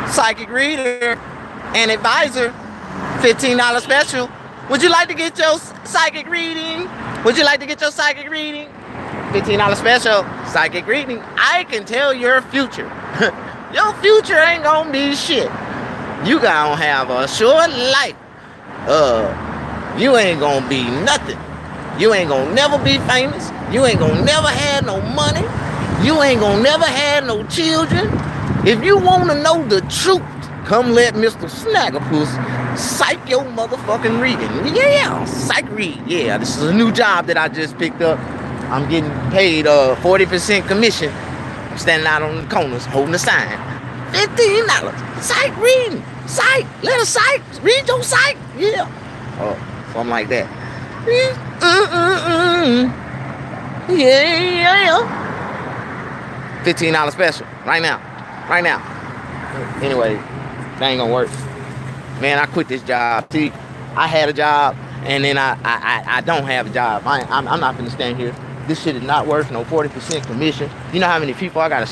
psychic reader and advisor, $15 special. Would you like to get your psychic reading? Would you like to get your psychic reading? $15 special, psychic reading. I can tell your future. Your future ain't gonna be shit. You gonna have a short life. You ain't gonna be nothing. You ain't gonna never be famous. You ain't gonna never have no money. You ain't gonna never have no children. If you wanna know the truth, come let Mr. Snaggapuss psych your motherfucking reading. Yeah, psych read. Yeah, this is a new job that I just picked up. I'm getting paid 40% commission. I'm standing out on the corners holding a sign. $15. Psych reading. Psych. Let us psych. Read your psych. Yeah. Something like that. Yeah. $15 special. Right now. Anyway, that ain't gonna work. Man, I quit this job. See, I had a job, and then I don't have a job. I'm not gonna stand here. This shit is not worth no 40% commission. You know how many people I gotta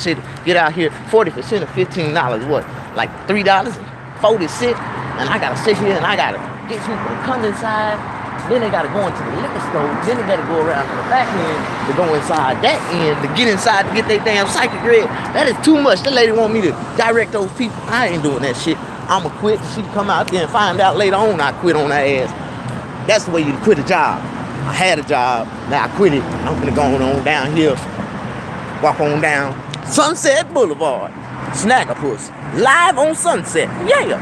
get out here? 40% of $15, what? Like $3.40? And I gotta sit here and I gotta get people to come inside. Then they gotta go into the liquor store. Then they gotta go around to the back end to go inside that end to get inside to get their damn psychic read. That is too much. The lady want me to direct those people. I ain't doing that shit. I'ma quit. She come out there and find out later on I quit on her ass. That's the way you quit a job. I had a job, now I quit it. I'm gonna go on down here, walk on down Sunset Boulevard, Snaggapuss, live on Sunset. Yeah,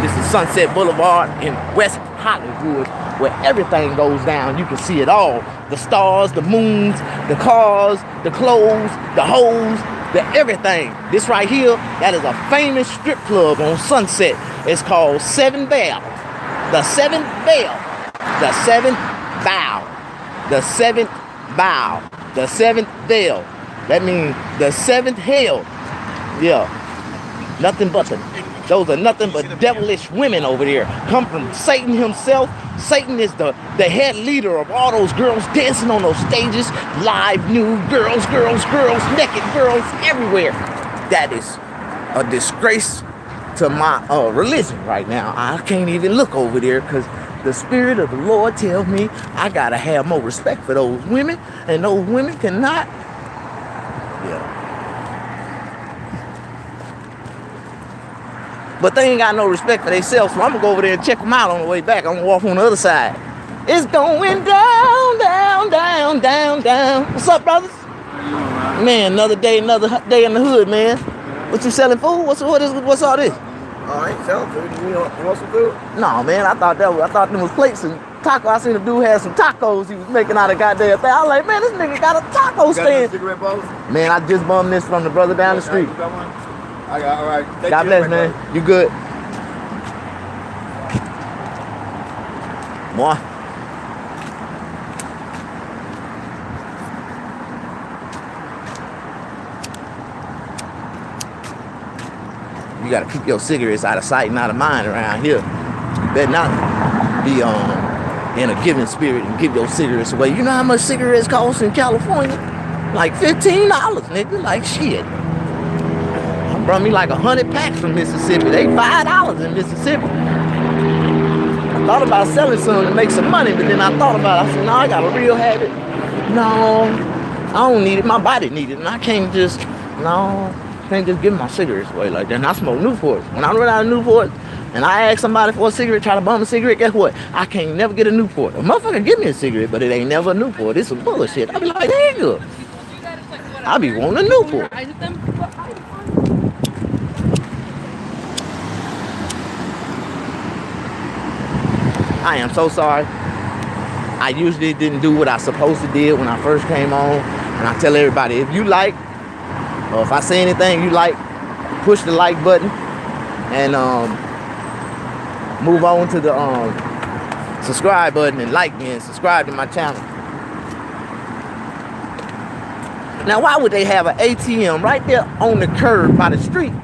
this is Sunset Boulevard in West Hollywood, where everything goes down. You can see it all: the stars, the moons, the cars, the clothes, the hoes, the everything. This right here, that is a famous strip club on Sunset. It's called 7 Bell. The 7 Bell. The 7 Bow. The 7th bow. The 7th veil. That means the 7th hell. Yeah. Those are nothing but devilish women over there. Come from Satan himself. Satan is the head leader of all those girls dancing on those stages. Live, nude girls, naked girls everywhere. That is a disgrace to my religion right now. I can't even look over there because the Spirit of the Lord tells me I gotta have more respect for those women, and those women cannot. Yeah. But they ain't got no respect for themselves, so I'm gonna go over there and check them out on the way back. I'm gonna walk on the other side. It's going down, down, down, down, down. What's up, brothers? Man, another day in the hood, man. What you selling food? What's all this? I ain't selling food. You want some food? No, man. I thought them was plates and tacos. I seen the dude had some tacos he was making out of goddamn thing. I was like, man, this nigga got a taco stand. Cigarette bowls? Man, I just bummed this from the brother down the street. You got one? I got, all right. God bless, man. Brother. You good? Boy. You gotta keep your cigarettes out of sight and out of mind around here. You better not be in a giving spirit and give your cigarettes away. You know how much cigarettes cost in California? Like $15, nigga. Like shit. I brought me like 100 packs from Mississippi. They $5 in Mississippi. I thought about selling some to make some money, but then I thought about it. I said, no, I got a real habit. No, I don't need it. My body needs it, and I can't just give my cigarettes away like that. And I smoke Newports. When I run out of Newports and I ask somebody for a cigarette, try to bum a cigarette, guess what? I can't never get a Newport. A motherfucker give me a cigarette, but it ain't never a Newport. It's some bullshit. I be like, nigga, I be wanting a Newport. I am so sorry. I usually didn't do what I supposed to do when I first came on. And I tell everybody, if you like, or if I say anything you like, push the like button and move on to the subscribe button and like me and subscribe to my channel. Now, why would they have an ATM right there on the curb by the street?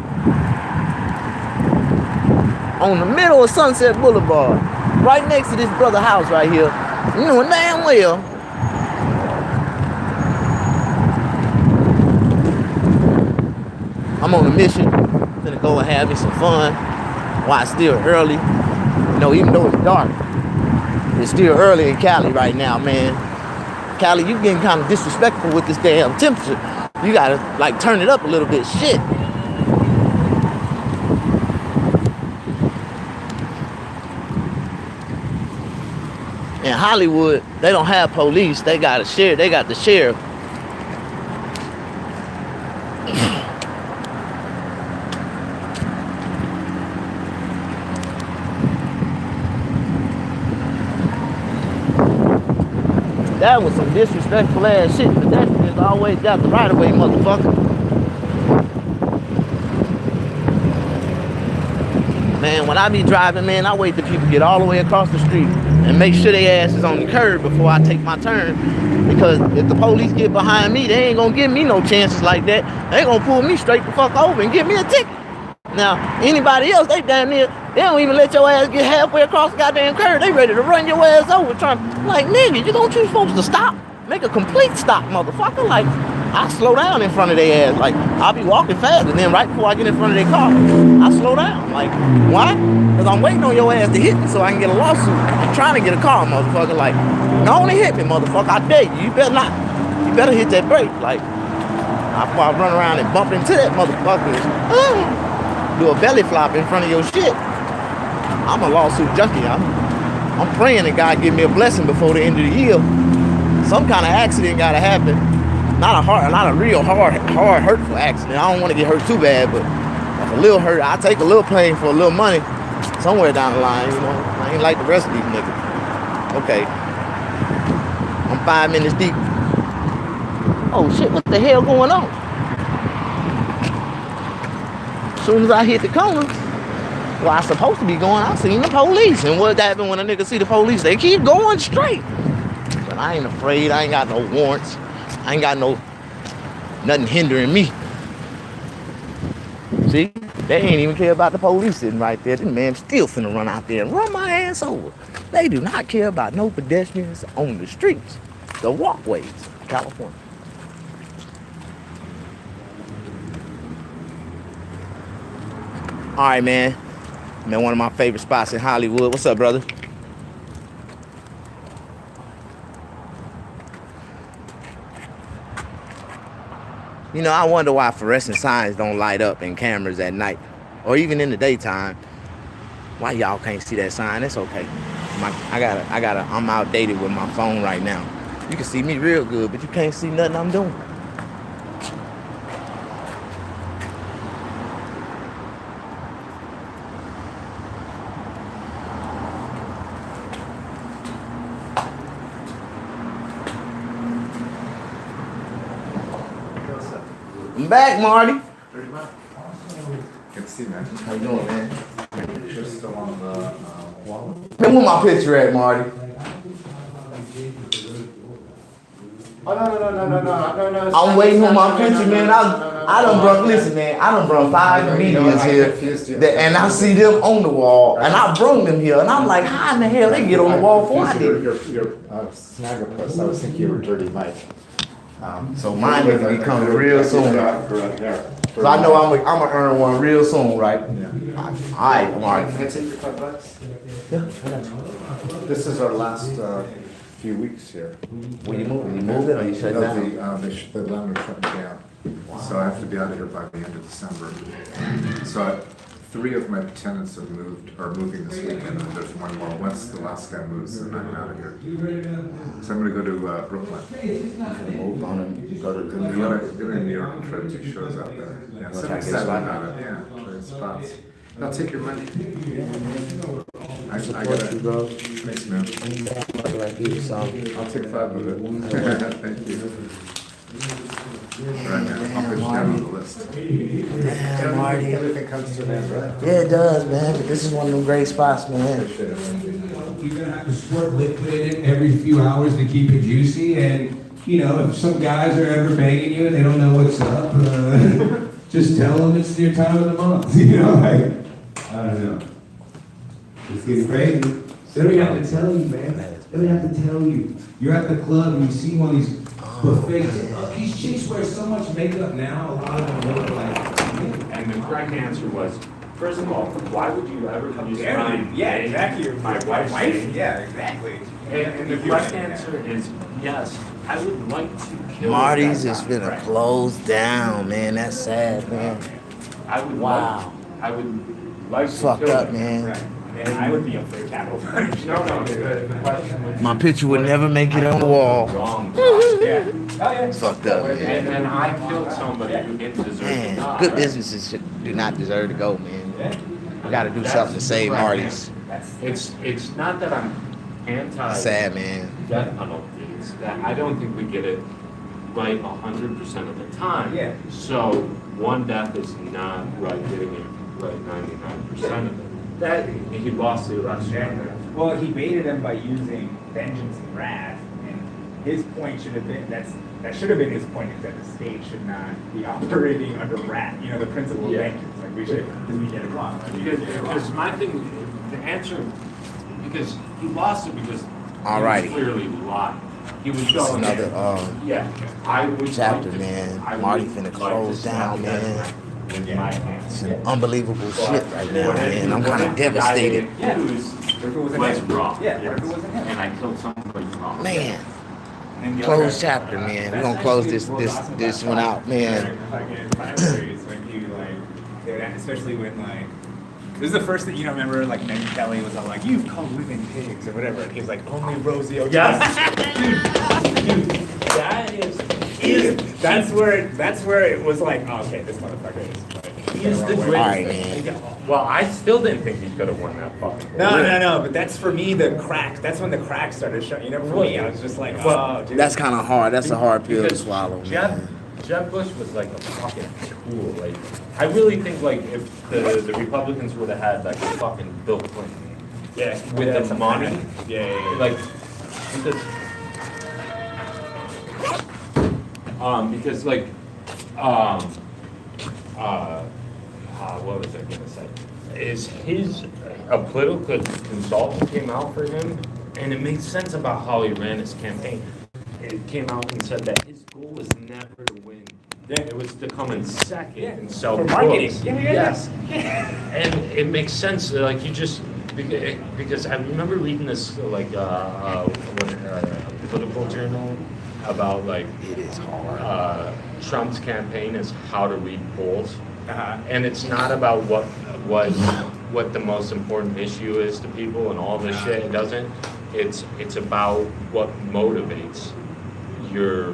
On the middle of Sunset Boulevard, right next to this brother house right here. You know damn well I'm on a mission. Gonna go and have me some fun while it's still early. You know, even though it's dark, it's still early in Cali right now, man. Cali, you getting kind of disrespectful with this damn temperature. You gotta like turn it up a little bit. Shit. In Hollywood, they don't have police. They got a sheriff. They got the sheriff. That was some disrespectful ass shit. Pedestrians always got the right of way, motherfucker. Man, when I be driving, man, I wait till people get all the way across the street and make sure their ass is on the curb before I take my turn. Because if the police get behind me, they ain't gonna give me no chances like that. They gonna pull me straight the fuck over and give me a ticket. Now, anybody else, they damn near, they don't even let your ass get halfway across the goddamn curb. They ready to run your ass over trying, like, nigga, you supposed to stop? Make a complete stop, motherfucker. Like, I slow down in front of their ass. Like, I'll be walking fast, and then right before I get in front of their car, I slow down. Like, why? Because I'm waiting on your ass to hit me so I can get a lawsuit. I'm trying to get a car, motherfucker. Like, not only hit me, motherfucker, I dare you. You better not. You better hit that brake. Like, before I run around and bump into that motherfucker. Do a belly flop in front of your shit. I'm a lawsuit junkie. I'm praying that God give me a blessing before the end of the year. Some kind of accident gotta happen. Not a real hard, hurtful accident. I don't want to get hurt too bad, but like a little hurt, I take a little pain for a little money somewhere down the line, you know. I ain't like the rest of these niggas. Okay. I'm 5 minutes deep. Oh shit, what the hell going on? As soon as I hit the corner, where I supposed to be going, I seen the police. And what happened when a nigga see the police? They keep going straight. But I ain't afraid. I ain't got no warrants. I ain't got nothing hindering me. See? They ain't even care about the police sitting right there. This man still finna run out there and run my ass over. They do not care about no pedestrians on the streets, the walkways of California. All right, man. Man, one of my favorite spots in Hollywood. What's up, brother? You know, I wonder why fluorescent signs don't light up in cameras at night or even in the daytime. Why y'all can't see that sign? It's okay. I'm outdated with my phone right now. You can see me real good, but you can't see nothing I'm doing. I'm back, Marty. Good to see you, man. How you doing, man? You're still on the wallet? Man, where my picture at, Marty? Oh, no. I'm waiting on my picture, man. I done brought, listen, man, I done brought 5 comedians here, and I see them on the wall, and I brought them here, and I'm like, how in the hell they get on the wall before I did? You're Snaggapuss. I was thinking you were Dirty Mike. So mine is gonna be coming real soon. So I know I'm gonna earn one real soon, right? Yeah. All right, Marty. Can I take your $5? Yeah, I got you. This is our last few weeks here. Will you move? You move it or you shut it down? The landlord shut me down. So I have to be out of here by the end of December. So 3 of my tenants have moving this weekend, and there's one more. Once the last guy moves, then I'm out of here. So I'm gonna go to Brooklyn. Move on and go to New York. Go to New York and try to take shows out there. Yeah, so Try I'm to get a excited spot. about it. Yeah, try spots. I'll take your money. I Support got you, it. bro. Thanks, man. Like you, so. I'll take 5 of it. Thank you. Right, man. I'll put you down on the list. Damn, Marty. Everything comes to an end, right? Yeah, it does, man. But this is one of them great spots, man. Appreciate it. You're gonna have to squirt liquid in it every few hours to keep it juicy, and you know, if some guys are ever banging you and they don't know what's up, just tell them it's your time of the month. You know, like, I don't know. It's getting crazy. They don't even have to tell you, man. They don't have to tell you. You're at the club and you see one of these buffets. These chicks wear so much makeup now. A lot of them look like correct answer was, first of all, why would you ever use my Yeah, exactly. my wife's name? Yeah, exactly. And the correct answer is yes. I would like to kill Marty's that is guy. finna close down, man. That's sad, man. I would Wow. I would like to Fucked kill up, him. man. Right. And I would be up for a capital punishment. No, the question was. My picture would never make it on the wall. Wrong. Yeah. Oh, yeah. Fucked up, man. And then I killed somebody who didn't deserve to Man, die. good businesses do not deserve to go, man. We gotta do something to save Marty's. It's not that I'm anti Sad, man. death penalty. It's that I don't think we get it right 100% of the time. Yeah. So one death is not right getting it right 99% of it. That he lost the election. Well, he baited him by using vengeance and wrath, and his point should have been that should have been his point is that the state should not be operating under wrath. You know, the principle of Yeah. vengeance. Like we should, because we get it wrong. Like, we get it wrong. Because my thing, the answer, because he lost it because Alrighty. he was clearly lying. He was It's showing another yeah. I would chapter, like to- man. I would Marty like finna to close snap down, that man. with my hands. some unbelievable shit right now, man. I'm kind of devastated. Yeah. What if it wasn't Was him? wrong. Yeah, what if it wasn't him? And I killed somebody wrong. Man, And the closed other- chapter, man. We're gonna close this one out, man. Fucking primaries when you like, especially when like, this is the first thing, you know, remember like Megyn Kelly was all like, you've called women pigs or whatever, and he was like, only Rosie O'Donnell. Dude, that is That's where it was like, oh, okay, this motherfucker is. He's the All right, man. Well, I still didn't think he could have won that fucking. No, but that's for me the crack. That's when the crack started showing. You know, for me, I was just like, oh, dude. That's kind of hard. That's a hard pill to Because swallow, Jeb, man. Jeb Bush was like a fucking tool. Like, I really think like if the Republicans would have had like a fucking Bill Clinton, yeah, with that's the a money, kind of- yeah. like because like what was I gonna say? Is a political consultant came out for him, and it made sense about how he ran his campaign. It came out and said that his goal was never to win. Yeah. It was to come in second Yeah. and sell For marketing. books. Yeah. Yes. And it makes sense. Like you just because I remember reading this like political journal about like It is hard. Trump's campaign is how to read polls. Uh-huh. And it's not about what the most important issue is to people and all this shit. It doesn't. It's about what motivates your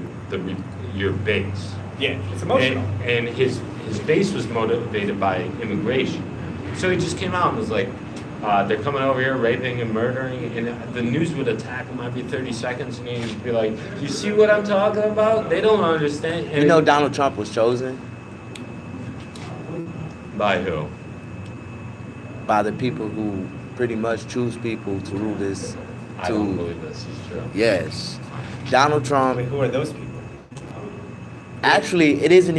base. Yeah, it's emotional. And his base was motivated by immigration. So he just came out and was like, they're coming over here raping and murdering, and the news would attack him every 30 seconds, and he'd be like, you see what I'm talking about? They don't understand. And You know Donald Trump was chosen by who? by the people who pretty much choose people to rule this. I don't believe this is true. Yes, Donald Trump. Wait, who are those people? Actually, it isn't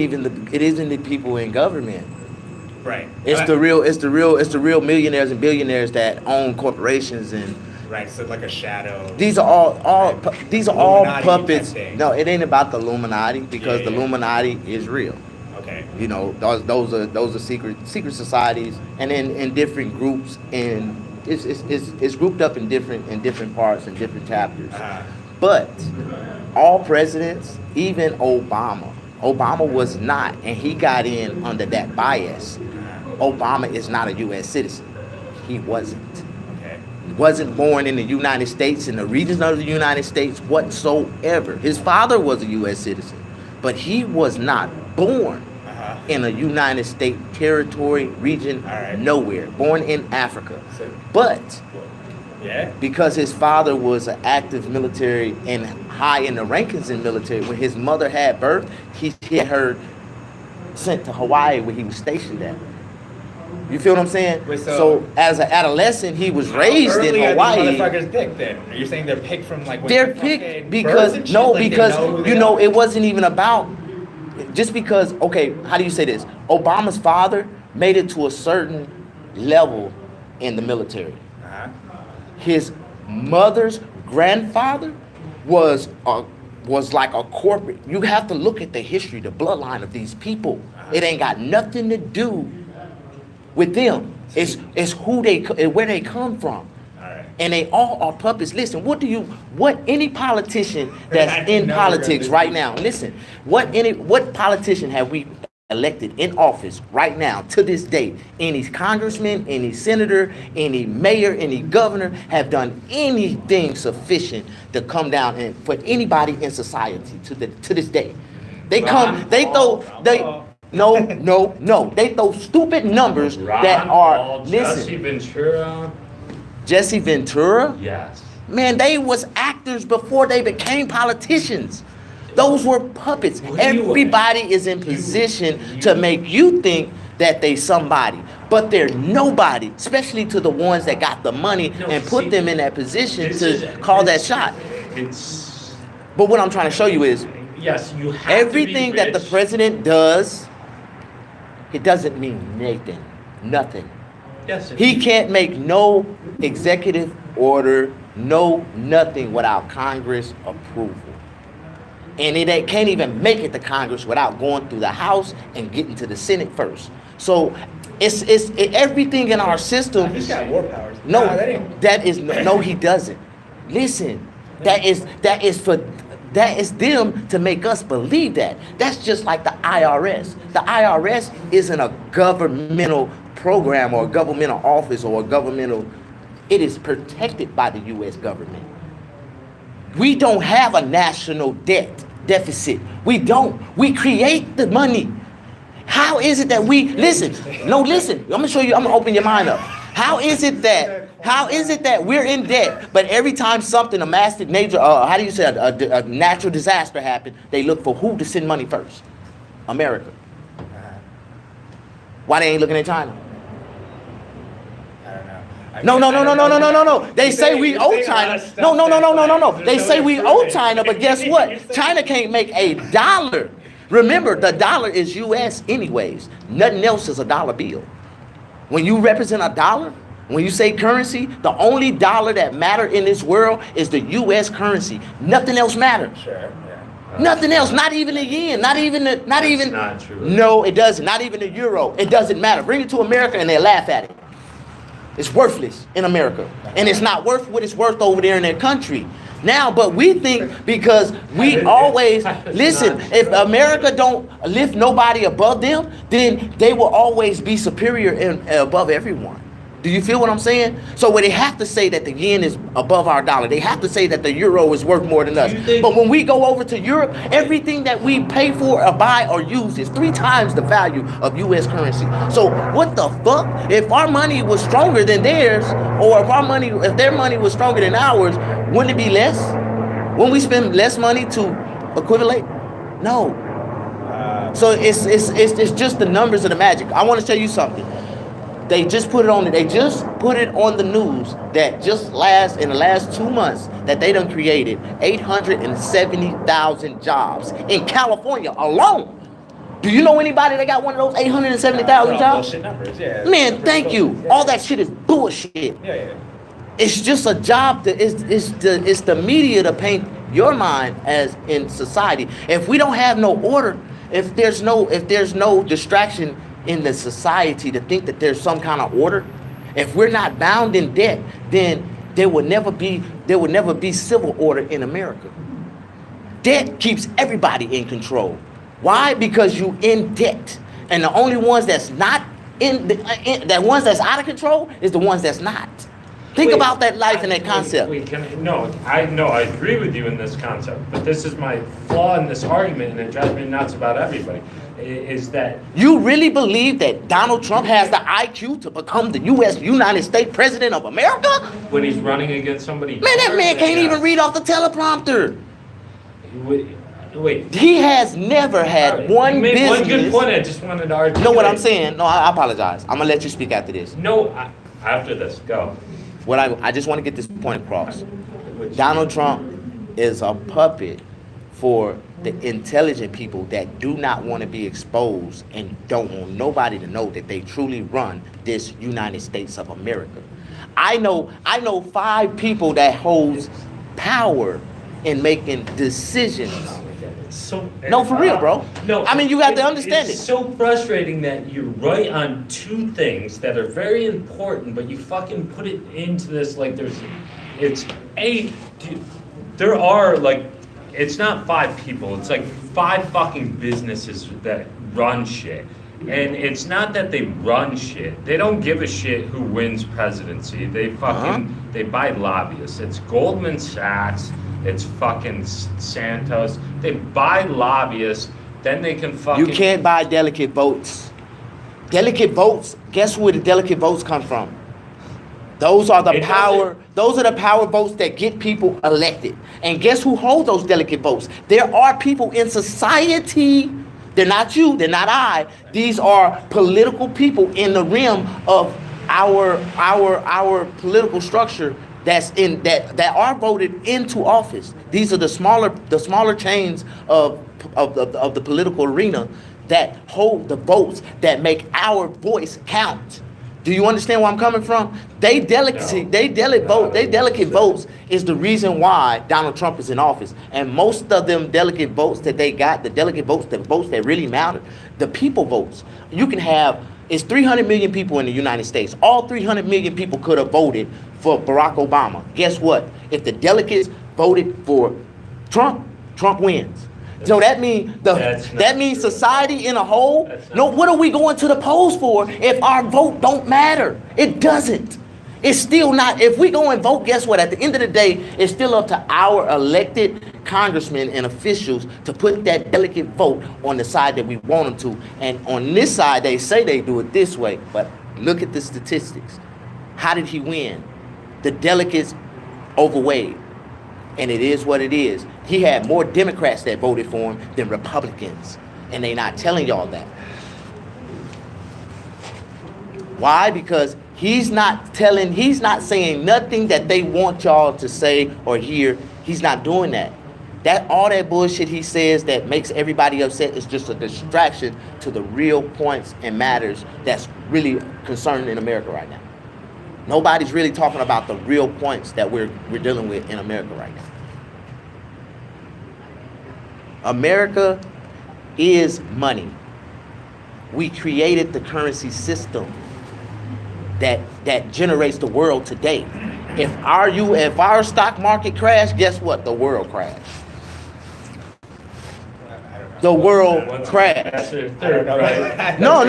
the people in government. Right. It's the real millionaires and billionaires that own corporations, and Right, so like a shadow. these are all Illuminati puppets. type thing. No, it ain't about the Illuminati because Yeah, the yeah. Illuminati is real. Okay. You know, those are secret societies, and in different groups, and it's grouped up in different parts and different chapters. Uh-huh. But all presidents, even Obama was not, and he got in under that bias. Obama is not a U.S. citizen. He wasn't. Okay. He wasn't born in the United States, in the regions of the United States whatsoever. His father was a U.S. citizen, but he was not born Uh-huh. in a United States territory, region, All right. nowhere. Born in Africa. So, But yeah. because his father was an active military and high in the rankings in military, when his mother had birth, he had her sent to Hawaii where he was stationed at. You feel what I'm saying? Wait, so, so- as an adolescent, he was raised in Early are these Hawaii. motherfuckers picked then? Are you saying they're picked from like when They're fucking picked birth because and shit? no, Like, they because know who they you know are? it wasn't even about just because. Okay, how do you say this? Obama's father made it to a certain level in the military. Uh-huh. His mother's grandfather was like a corporate. You have to look at the history, the bloodline of these people. It ain't got nothing to do with them. It's who where they come from. And they all are puppets. Listen, what any politician that's in politics right now, listen, what politician have we elected in office right now to this day? Any congressman, any senator, any mayor, any governor have done anything sufficient to come down and for anybody in society to this day? They throw stupid numbers that are, listen. Jesse Ventura? Yes. Man, they was actors before they became politicians. Those were puppets. Everybody is in position to make you think that they somebody, but they're nobody, especially to the ones that got the money and put them in that position to call that shot. But what I'm trying to show you is, yes, you have everything to be that the rich. president does, it doesn't mean nothing. Yes, He can't make no executive order, no nothing without Congress approval. And it can't even make it to Congress without going through the House and getting to the Senate first. So it's everything in our system. He's got more powers. No, Nah, that ain't- that is no, he doesn't. Listen, that is them to make us believe that. That's just like the IRS. The IRS isn't a governmental program or a governmental office or a governmental. It is protected by the U.S. government. We don't have a national deficit. We don't. We create the money. How is it that we listen? No, listen. I'm gonna show you. I'm gonna open your mind up. How is it that we're in debt, but every time something, a massive major, a natural disaster happened, they look for who to send money first? America. Why they ain't looking at China? I don't know. No. They say we owe China. No. They say we owe China, but guess what? China can't make a dollar. Remember, the dollar is U.S. anyways. Nothing else is a dollar bill. When you represent a dollar, when you say currency, the only dollar that matter in this world is the U.S. currency. Nothing else matters. Sure, yeah. Nothing else. Not even the yen. Not even. not true. No, it doesn't. Not even the euro. It doesn't matter. Bring it to America and they laugh at it. It's worthless in America. And it's not worth what it's worth over there in their country. Now, but we think because we always, listen, if America don't lift nobody above them, then they will always be superior and above everyone. Do you feel what I'm saying? So when they have to say that the yen is above our dollar, they have to say that the euro is worth more than us. But when we go over to Europe, everything that we pay for or buy or use is 3 times the value of U.S. currency. So what the fuck? If our money was stronger than theirs, or if their money was stronger than ours, wouldn't it be less? Wouldn't we spend less money to equivalent? No. So it's just the numbers of the magic. I want to tell you something. They just put it on the news that in the last 2 months that they done created 870,000 jobs in California alone. Do you know anybody that got one of those 870,000 jobs? Bullshit numbers, yeah. Man, thank you. All that shit is bullshit. Yeah. It's just a job it's the media to paint your mind as in society. If we don't have no order, if there's no distraction in the society to think that there's some kind of order, if we're not bound in debt, then there will never be civil order in America. Debt keeps everybody in control. Why? Because you in debt, and the only ones that's not the ones that's out of control is the ones that's not. Think about that life and that concept. I agree with you in this concept, but this is my flaw in this argument, and it drives me nuts about everybody, is that... You really believe that Donald Trump has the IQ to become the United States President of America? When he's running against somebody... Man, that man can't even read off the teleprompter. Wait. He has never had one you made business... one good point, I just wanted to articulate. Know what I'm saying? No, I apologize. I'm going to let you speak after this. After this, go. I just want to get this point across. Donald Trump is a puppet for the intelligent people that do not want to be exposed and don't want nobody to know that they truly run this United States of America. I know 5 people that holds power in making decisions so. No, for real, bro. No. I mean, you got to understand it's it. so frustrating that you're right on two things that are very important, but you fucking put it into this like there are like, it's not 5 people, it's like 5 fucking businesses that run shit. And it's not that they run shit. They don't give a shit who wins presidency. They fucking, they buy lobbyists. It's Goldman Sachs, it's fucking Santos. They buy lobbyists, then they can fucking... You can't buy delicate votes. Delicate votes, guess where the delicate votes come from? Those are the those are the power votes that get people elected. And guess who holds those delicate votes? There are people in society. They're not you, they're not I. These are political people in the realm of our political structure that's in that are voted into office. These are the smaller chains of the political arena that hold the votes that make our voice count. Do you understand where I'm coming from? They delicate votes is the reason why Donald Trump is in office. And most of them delicate votes that they got, the delicate votes, the votes that really matter, the people votes. You can have, it's 300 million people in the United States. All 300 million people could have voted for Barack Obama. Guess what? If the delegates voted for Trump, Trump wins. So that means society in a whole. No, what are we going to the polls for if our vote don't matter? It doesn't. It's still not. If we go and vote, guess what? At the end of the day, it's still up to our elected congressmen and officials to put that delicate vote on the side that we want them to. And on this side, they say they do it this way, but look at the statistics. How did he win? The delegates overweighed. And it is what it is. He had more Democrats that voted for him than Republicans. And they not telling y'all that. Why? Because he's not saying nothing that they want y'all to say or hear. He's not doing that. All that bullshit he says that makes everybody upset is just a distraction to the real points and matters that's really concerning in America right now. Nobody's really talking about the real points that we're dealing with in America right now. America is money. We created the currency system that generates the world today. If our stock market crashed, guess what? The world crashed. The world crashed. No.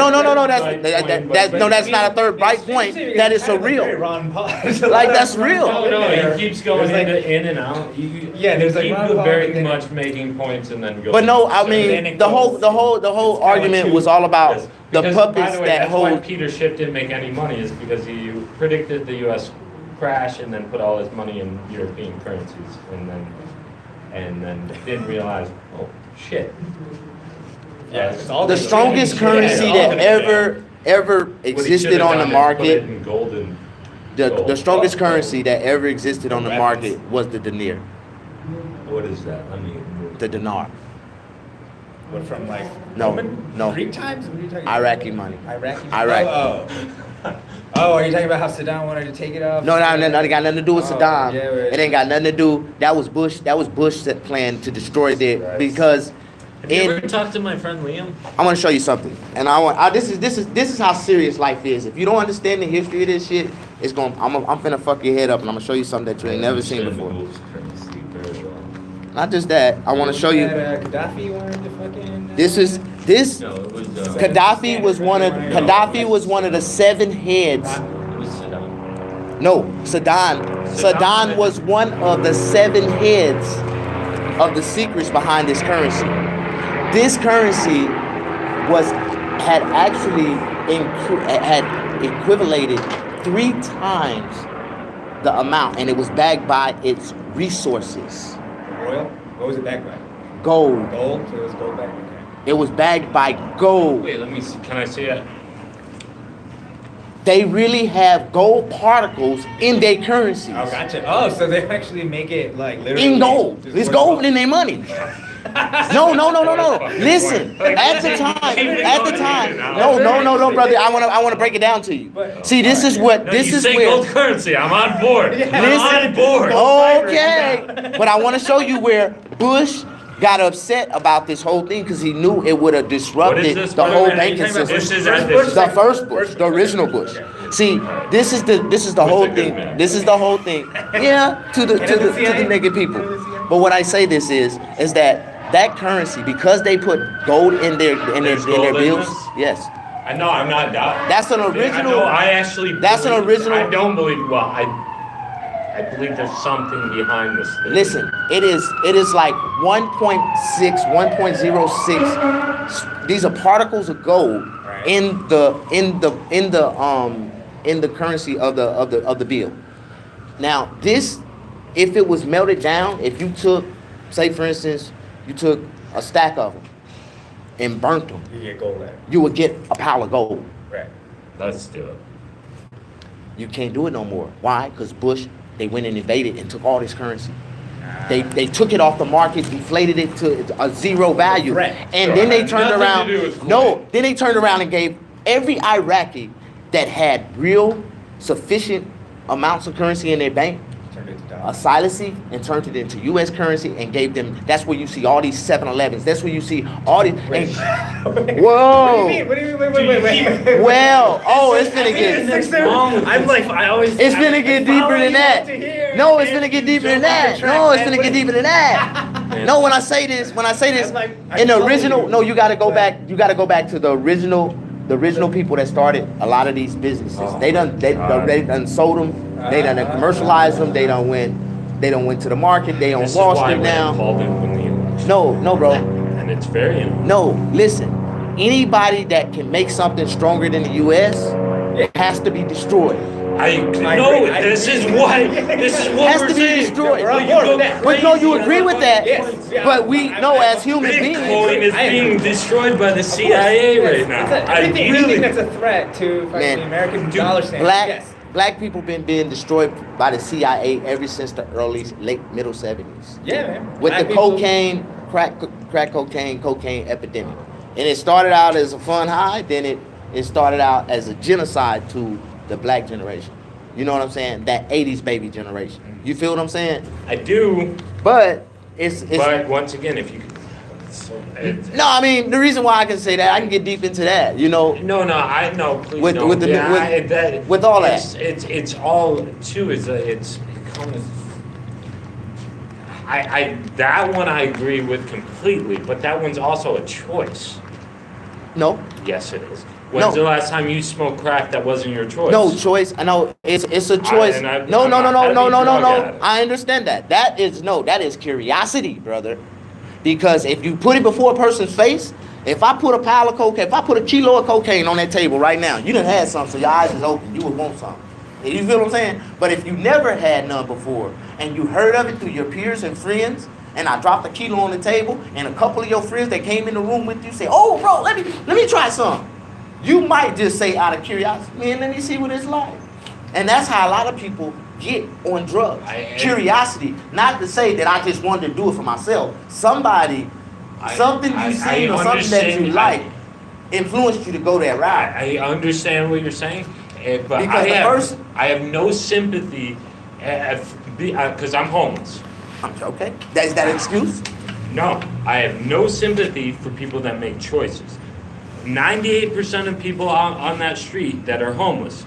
That's not a third right point. That is a real. Like that's real. No, he keeps going in and out. There's like keep very much making points and then go. But no, I mean the whole argument was all about the puppets that hold. That's why Peter Schiff didn't make any money, is because he predicted the U.S. crash and then put all his money in European currencies and then didn't realize, oh shit. Yeah, the strongest currency that ever existed on the market. The strongest currency that ever existed on the market was the dinar. What is that? I mean, the dinar. What, from like no Greek times? What are you talking about? Iraqi money. Oh, are you talking about how Saddam wanted to take it off? No, it got nothing to do with Saddam. Yeah, right. It ain't got nothing to do. That was Bush that planned to destroy it because. Have you ever talked to my friend Liam? I want to show you something, and this is how serious life is. If you don't understand the history of this shit, I'm finna fuck your head up, and I'm gonna show you something that you ain't never seen before. Not just that, I want to show you. Gaddafi wanted to fucking. No, it was. Gaddafi was one of the 7 heads. It was Saddam. No, Saddam was one of the 7 heads of the secrets behind this currency. This currency had equivalated 3 times the amount, and it was backed by its resources. Oil? What was it backed by? Gold. Gold? So it was gold backed, okay. It was backed by gold. Wait, let me see. Can I see it? They really have gold particles in their currencies. Oh, gotcha. Oh, so they actually make it like literally in gold. It's gold in their money. No. Listen, at the time. No, brother. I want to break it down to you. See, this is where. Gold currency. I'm on board. I'm on board. Okay, but I want to show you where Bush got upset about this whole thing because he knew it would have What is disrupted this? the Wait a whole minute, are you banking talking about system. Bush? Is that The first Bush, the original Bush. See, this is the Bush whole a good thing. man. This is the whole thing. Yeah, to the naked people. But what I say this is that currency, because they put gold in their There's gold in bills. this? Yes, I know, I'm not doubting. That's an original- I actually. That's an original- I don't believe. Well, I believe there's something behind this thing. listen, it is like 1.6, 1.06. These are particles of gold in the currency of the bill. Now, this, if it was melted down, if you took, say for instance, you took a stack of them and burnt them, You get gold there. you would get a pile of gold. Right. Let's do it. You can't do it no more. Why? Because Bush, they went and invaded and took all this currency. They took it off the market, deflated it to a zero value, Threat. and then they Nothing turned to around. do with No, then they turned around and gave every Iraqi that had real sufficient amounts of currency in their bank Turned it to a dollars. silicy and turned it into U.S. currency and gave them. That's where you see all these 7-Elevens. That's where you see all these. Wait. Whoa. What do you mean? What do you mean? Wait. Well, oh, it's gonna get. I'm like, I always. It's gonna get deeper than that. No, it's gonna get deeper than that. No, it's gonna get deeper than that. No, when I say this, in the original, no, you gotta go back. You gotta go back to the original people that started a lot of these businesses. They done sold them. They done commercialized them. They done went to the market. They on This Wall is why Street now. Paul didn't win the election. No, bro. And it's very. No, listen. Anybody that can make something stronger than the U.S. has to be destroyed. This is what Has we're to be saying. destroyed. But you go But no, you crazy. agree with that. Yes, yeah. But we know as human beings. Bitcoin is being destroyed by the CIA right now. Anything that's a threat to fucking Man, the American dollar standard. Yes. Black people been being destroyed by the CIA ever since the middle 70s. Yeah, man. With Black the people- cocaine, crack cocaine epidemic. And it started out as a fun high, then it started out as a genocide to the black generation. You know what I'm saying? That 80s baby generation. You feel what I'm saying? I do, But it's but once again, if you no, I mean the reason why I can say that, I can get deep into that, you know. no, I know. Please With- don't. with the- Yeah, with- with all that. it's all too. It's kind of. That one I agree with completely, but that one's also a choice. No. Yes, it is. When's the last time you smoked crack that wasn't your choice? No choice. I know it's a choice. and I- No. I'm not a drug addict. I understand that. That is curiosity, brother. Because if you put it before a person's face, if I put a pile of cocaine, if I put a kilo of cocaine on that table right now, you done had some, so your eyes is open. You would want some. You feel what I'm saying? But if you never had none before and you heard of it through your peers and friends, and I dropped a kilo on the table, and a couple of your friends that came in the room with you say, "Oh, bro, let me try some." You might just say out of curiosity, "Man, let me see what it's like." And that's how a lot of people get on drugs. Curiosity. Not to say that I just wanted to do it for myself. Something you seen or something that you like influenced you to go that route. I understand what you're saying, but Because I have no sympathy because I'm homeless. Okay. Is that an excuse? No, I have no sympathy for people that make choices. 98% of people on that street that are homeless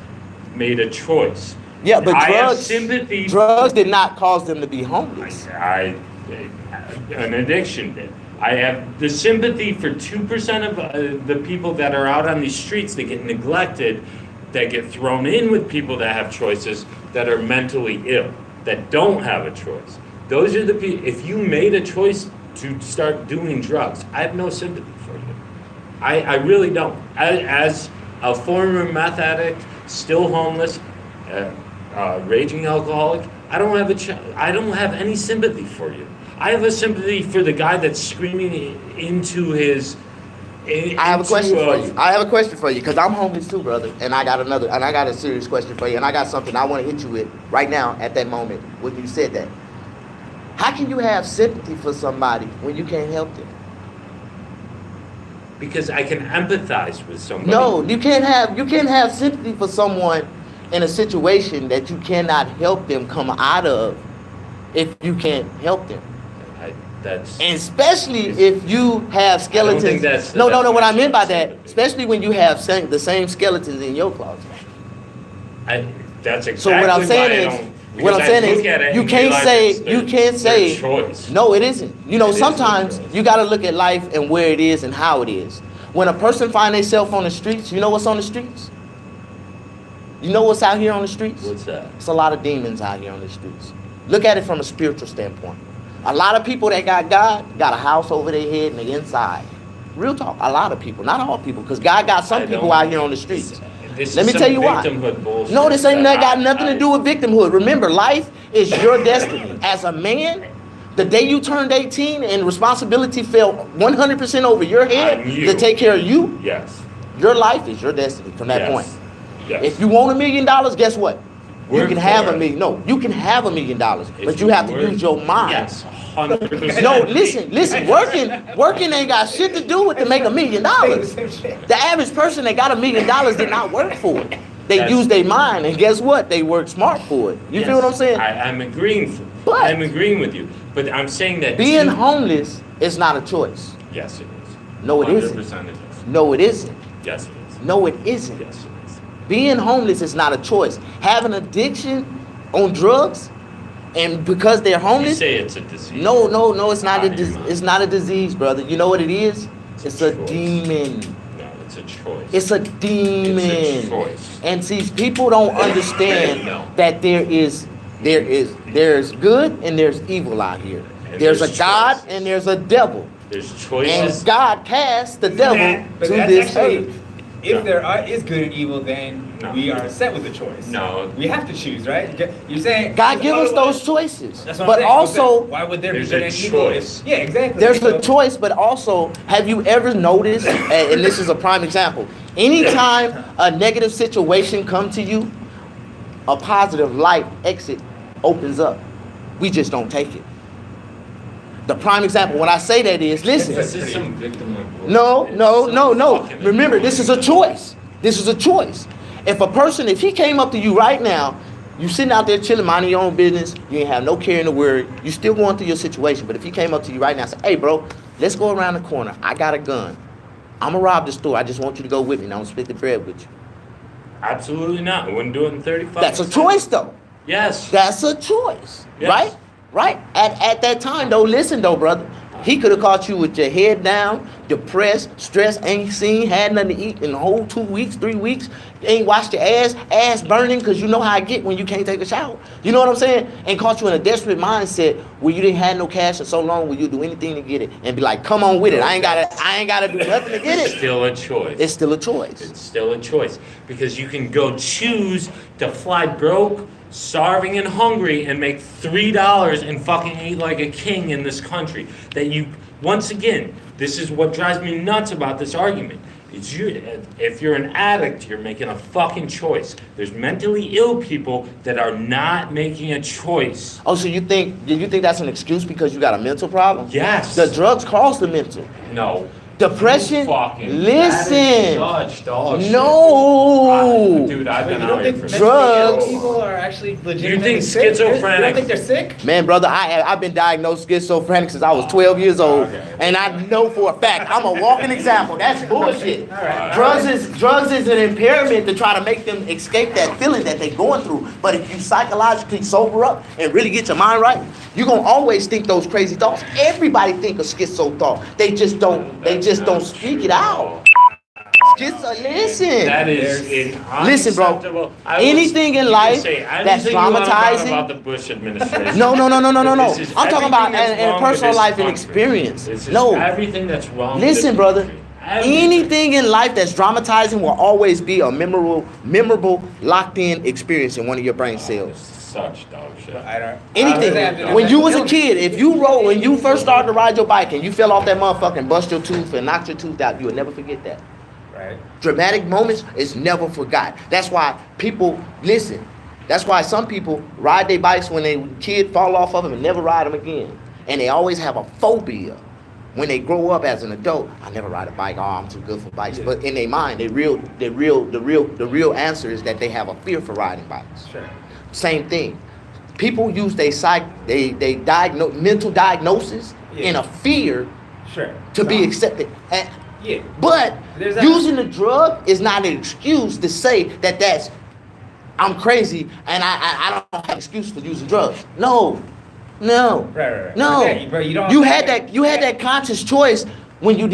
made a choice. Yeah, but I have drugs sympathy. drugs did not cause them to be homeless. An addiction did. I have the sympathy for 2% of the people that are out on these streets that get neglected, that get thrown in with people that have choices, that are mentally ill, that don't have a choice. Those are the people. If you made a choice to start doing drugs, I have no sympathy for you. I really don't. As a former meth addict, still homeless, raging alcoholic, I don't have any sympathy for you. I have a sympathy for the guy that's screaming into his. I have a question for you. I have a question for you because I'm homeless too, brother, and I got a serious question for you, and I got something I want to hit you with right now at that moment when you said that. How can you have sympathy for somebody when you can't help them? Because I can empathize with somebody. No, you can't have sympathy for someone in a situation that you cannot help them come out of if you can't help them. That's And especially if you have skeletons. think that's the No. What I meant by definition that, of sympathy. especially when you have the same skeletons in your closet. That's exactly So what I'm why saying I is, don't. what I'm because I saying look at it is, you and can't realize say, it's you can't their say, choice. no, it isn't. You know, It is their sometimes choice. you got to look at life and where it is and how it is. When a person find themselves on the streets, you know what's on the streets? You know what's out here on the streets? What's that? It's a lot of demons out here on the streets. Look at it from a spiritual standpoint. A lot of people that got God got a house over their head and they inside. Real talk, a lot of people, not all people, because God got some I people don't- out here on the streets. This Let is me some tell you why. victimhood bullshit No, this ain't that got nothing to do with victimhood. Remember, life is your destiny. As a man, the day you turned 18 and responsibility fell 100% over your head On you. to take care of you, Yes. your life is your destiny from that Yes. point. Yes. If you want $1 million, guess what? You Work can have for $1 it. million. No, you can have $1 million, If but you have to work- use your mind. Yes, 100%. No, listen. Working ain't got shit to do with to make $1 million. The average person that got $1 million did not work for it. They That's- used their mind, and guess what? They work smart for it. You feel what I'm saying? I'm agreeing. But- I'm agreeing with you. But I'm saying that Being homeless is not a choice. Yes, it is. No, it 100% isn't. it is. No, it isn't. Yes, it is. No, it isn't. Yes, it is. Being homeless is not a choice. Having addiction on drugs, and because they're You homeless, say it's a disease. no, it's not Out of your mind. it's not a disease, brother. You know what it is? It's a choice. demon. No, it's a choice. It's a demon. It's a choice. And see, people don't understand No. that there's good and there's evil out here. And There's a there's God choices. and there's a devil. There's And choices. God cast the devil But to that's this actually, earth. if there is good and evil, then No. we are set with a choice. No. We have to choose, right? You're saying God give us otherwise- those choices. That's what But I'm saying. also, why would there be There's good a and evil? choice. Yeah, exactly. there's So- a choice, but also, have you ever noticed, and this is a prime example, anytime a negative situation come to you, a positive light exit opens up. We just don't take it. The prime example, when I say that is, listen, This is some victimhood bullshit. no. It's so Remember, fucking this is a choice. This is a choice. If he came up to you right now, you sitting out there chilling, minding your own business, you ain't have no care in the world, you still going through your situation, but if he came up to you right now and said, hey bro, let's go around the corner, I got a gun, I'm gonna rob the store, I just want you to go with me, and I'm gonna split the bread with you. Absolutely not. I wouldn't do it in 35. That's a choice though. Yes. That's a choice, Yes. right? Right? At that time, though, listen, though, brother. He could have caught you with your head down, depressed, stressed, ain't seen, had nothing to eat in the whole 2 weeks, 3 weeks. Ain't washed your ass burning, because you know how I get when you can't take a shower. You know what I'm saying? And caught you in a desperate mindset where you didn't have no cash in so long, will you do anything to get it? And be like, come on with it. I ain't gotta do nothing to get It's it. still a choice. It's still a choice. It's still a choice because you can go choose to fly broke, starving, and hungry and make $3 and fucking eat like a king in this country. That you, once again, this is what drives me nuts about this argument. It's you. If you're an addict, you're making a fucking choice. There's mentally ill people that are not making a choice. Oh, so you think that's an excuse because you got a mental problem? Yes. The drugs cause the mental. No. Depression. Fucking. Listen. That is such dog shit. No. Dude, I've Wait, been you out don't here think for mentally drugs. ill people are actually legitimately You think sick? You schizophrenic- don't think they're sick? Man, brother, I've been diagnosed schizophrenic since I was 12 years old, and I know for a fact I'm a walking example. That's bullshit. Drugs is an impairment to try to make them escape that feeling that they're going through. But if you psychologically sober up and really get your mind right, you're gonna always think those crazy thoughts. Everybody think a schizo thought. They just don't speak it out. Listen. That is Listen, bro. unacceptable. Anything in life that's traumatizing- about the Bush administration. No. This is I'm talking about everything that's in wrong with personal this life and country. experience. This is No. everything that's wrong. Listen, with brother. this country. Everything. Anything in life that's dramatizing will always be a memorable, locked-in experience in one of your brain cells. Such dog shit. I don't. Anything. When you was a kid, when you first started to ride your bike and you fell off that motherfucker and bust your tooth and knocked your tooth out, you will never forget that. Right. Dramatic moments is never forgot. That's why people listen. That's why some people ride their bikes when they kid fall off of them and never ride them again. And they always have a phobia. When they grow up as an adult, I never ride a bike. Oh, I'm too good for bikes. But in their mind, the real answer is that they have a fear for riding bikes. Sure. Same thing. People use mental diagnosis in a fear Sure. to be accepted. Yeah. But There's that- using the drug is not an excuse to say that I'm crazy and I don't have an excuse for using drugs. No. Right. No. Okay, but you don't You have had to- you had that conscious choice when you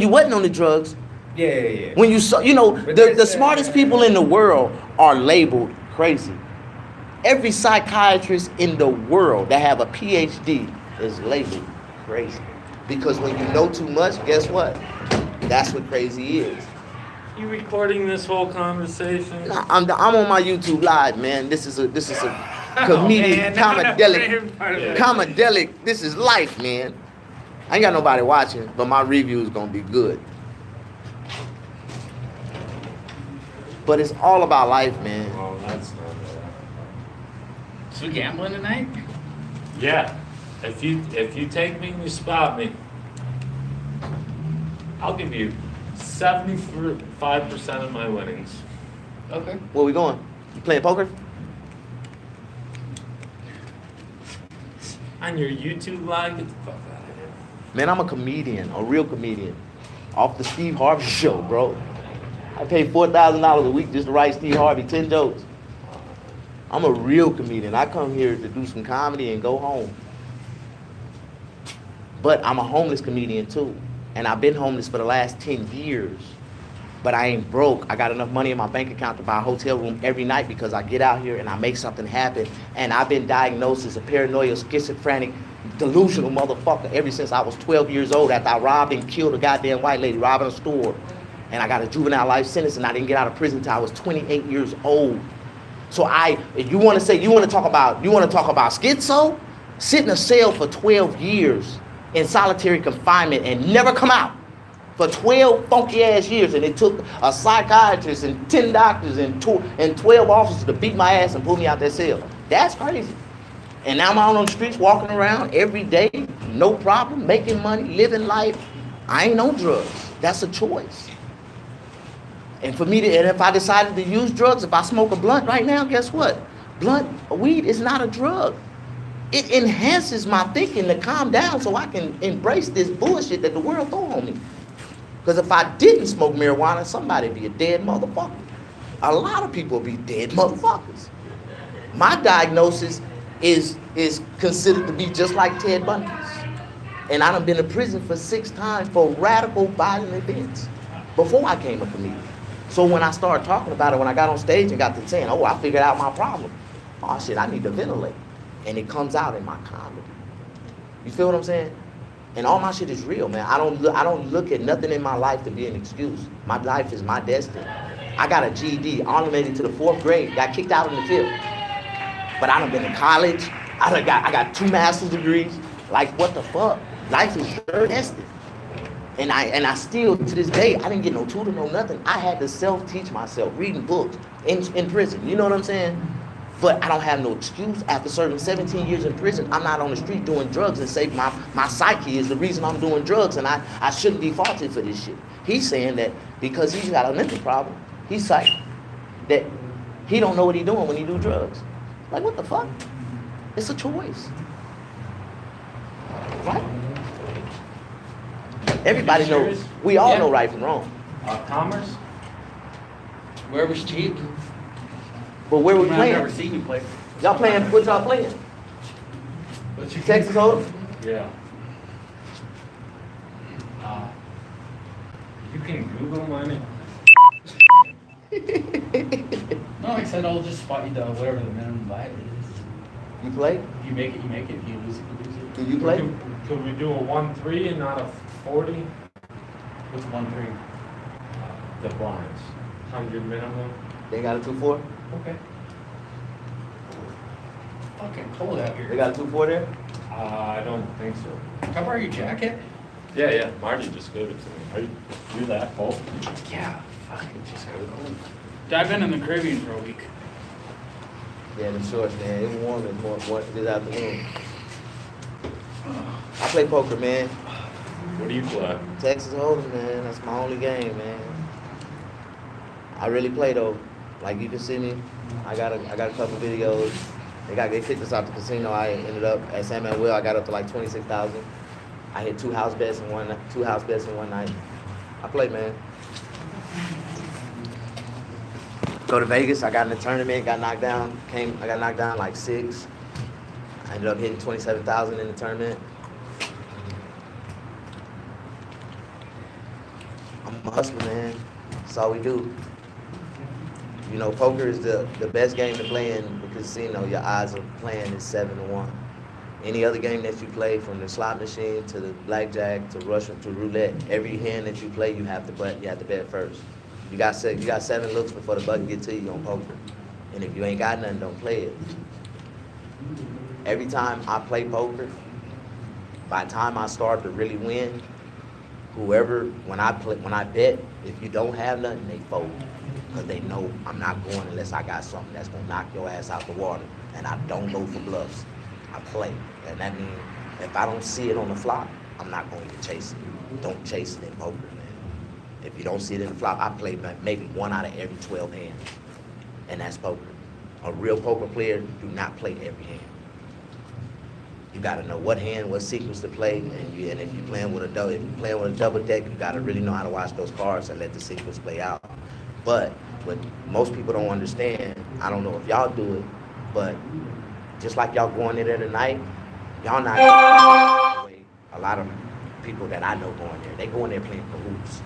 wasn't on the drugs. Yeah. When you saw, But the there's, smartest people in the world are labeled crazy. Every psychiatrist in the world that have a PhD is labeled crazy. Because when you know too much, guess what? That's what crazy is. You recording this whole conversation? I'm on my YouTube live, man. This is a comedian, comedelic. This is life, man. I ain't got nobody watching, but my review is gonna be good. But it's all about life, man. Well, that's not it. So we gambling tonight? Yeah. If you take me and you spot me, I'll give you 75% of my winnings. Okay. Where we going? You playing poker? On your YouTube live, get the fuck out of here. Man, I'm a comedian, a real comedian. Off the Steve Harvey show, bro. I pay $4,000 a week just to write Steve Harvey 10 jokes. I'm a real comedian. I come here to do some comedy and go home. But I'm a homeless comedian too. And I've been homeless for the last 10 years. But I ain't broke. I got enough money in my bank account to buy a hotel room every night because I get out here and I make something happen. And I've been diagnosed as a paranoid, schizophrenic, delusional motherfucker ever since I was 12 years old after I robbed and killed a goddamn white lady robbing a store. And I got a juvenile life sentence and I didn't get out of prison until I was 28 years old. So if you want to talk about schizo? Sit in a cell for 12 years in solitary confinement and never come out. For 12 funky ass years, and it took a psychiatrist and 10 doctors and 12 officers to beat my ass and pull me out that cell. That's crazy. And now I'm out on the streets walking around every day, no problem, making money, living life. I ain't on drugs. That's a choice. And if I decided to use drugs, if I smoke a blunt right now, guess what? Weed is not a drug. It enhances my thinking to calm down so I can embrace this bullshit that the world throw on me. Because if I didn't smoke marijuana, somebody'd be a dead motherfucker. A lot of people would be dead motherfuckers. My diagnosis is considered to be just like Ted Bundy's. And I done been to prison for 6 times for radical violent events before I came a comedian. So when I started talking about it, when I got on stage and got to saying, oh, I figured out my problem. Oh shit, I need to ventilate. And it comes out in my comedy. You feel what I'm saying? And all my shit is real, man. I don't look at nothing in my life to be an excuse. My life is my destiny. I got a GED, only made it to the 4th grade, got kicked out in the 5th. But I done been to college. I got 2 master's degrees. Like, what the fuck? Life is your destiny. And I still, to this day, I didn't get no tutor, no nothing. I had to self-teach myself, reading books in prison. You know what I'm saying? But I don't have no excuse. After serving 17 years in prison, I'm not on the street doing drugs and say my psyche is the reason I'm doing drugs and I shouldn't be faulted for this shit. He's saying that because he's got a mental problem, he's psyched, that he don't know what he's doing when he do drugs. Like, what the fuck? It's a choice. Right? Everybody knows. We all know right from wrong. Commerce? Wherever's cheap. But where we I've playing? never seen you play. Y'all playing? What y'all playing? What's your Texas Hold'em? Yeah. You can Google money. No, I said I'll just spot you the whatever the minimum buy is. You play? If you make it, you make it. If you lose it, you lose it. Do you play? Could we do a 1-3 and not a 40? What's 1-3? The blinds. 100 minimum. They got a 2-4? Okay. Fucking cold out They here. got a 2-4 there? I don't think so. Can I borrow your jacket? Yeah. Marty just gave it to me. Are you that cold? Yeah. Fucking just go cold. I've been in the Caribbean for a week. Yeah, the shorts, man. It was warm this afternoon. I play poker, man. What do you play? Texas Hold'em, man. That's my only game, man. I really play though. Like you can see me. I got a couple videos. They kicked us out the casino. I ended up at San Manuel. I got up to like 26,000. I hit two house bets in one night. I played, man. Go to Vegas. I got in the tournament. Got knocked down. I got knocked down like 6. I ended up hitting 27,000 in the tournament. I'm a hustler, man. That's all we do. You know, poker is the best game to play in the casino. Your odds of playing is 7-1. Any other game that you play, from the slot machine to the blackjack to Russian to roulette, every hand that you play, you have to bet first. You got 7 looks before the button get to you on poker. And if you ain't got nothing, don't play it. Every time I play poker, by the time I start to really win, when I bet, if you don't have nothing, they fold. Because they know I'm not going unless I got something that's gonna knock your ass out the water. And I don't go for bluffs. I play. And that means if I don't see it on the flop, I'm not going to chase it. Don't chase it in poker, man. If you don't see it in the flop, I play maybe 1 out of every 12 hands. And that's poker. A real poker player do not play every hand. You gotta know what hand, what sequence to play, and if you're playing with a double deck, you gotta really know how to watch those cards and let the sequence play out. But what most people don't understand, I don't know if y'all do it, but just like y'all going in there tonight, y'all not the way a lot of people that I know going there. They go in there playing cahoots.